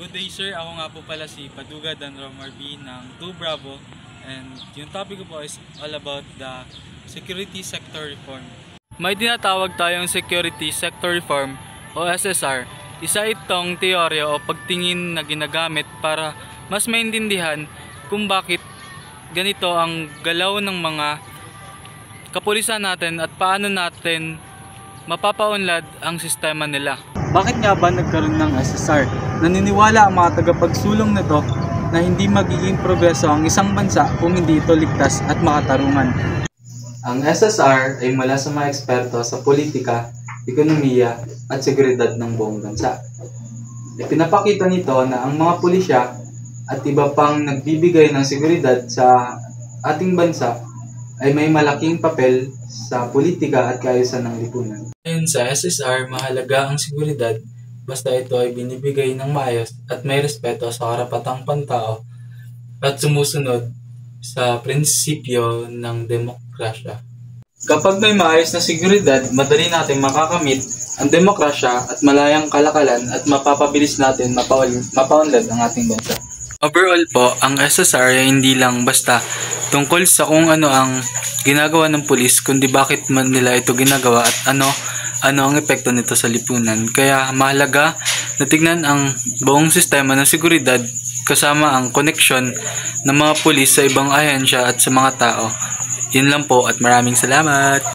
Good day sir, ako nga po pala si Paduga Dan Romar B ng 2 Bravo, and yung topic ko po is all about the security sector reform. May tinatawag tayong security sector reform o SSR. Isa itong teorya o pagtingin na ginagamit para mas maintindihan kung bakit ganito ang galaw ng mga kapulisan natin at paano natin mapapaunlad ang sistema nila. Bakit nga ba nagkaroon ng SSR? Naniniwala ang mga tagapagsulong nito na hindi magiging progreso ang isang bansa kung hindi ito ligtas at makatarungan. Ang SSR ay mula sa mga eksperto sa politika, ekonomiya at seguridad ng buong bansa. Ipinapakita nito na ang mga pulisya at iba pang nagbibigay ng seguridad sa ating bansa ay may malaking papel sa politika at kaayusan ng lipunan. Ayon sa SSR, mahalaga ang seguridad basta ito ay binibigay ng maayos at may respeto sa karapatang pantao at sumusunod sa prinsipyo ng demokrasya. Kapag may maayos na seguridad, madali natin makakamit ang demokrasya at malayang kalakalan at mapapabilis natin mapaunlad ang ating bansa. Overall po, ang SSR ay hindi lang basta tungkol sa kung ano ang ginagawa ng pulis, kundi bakit man nila ito ginagawa at ano ang epekto nito sa lipunan. Kaya mahalaga na tignan ang buong sistema ng seguridad kasama ang koneksyon ng mga pulis sa ibang ahensya at sa mga tao. Yun lang po at maraming salamat!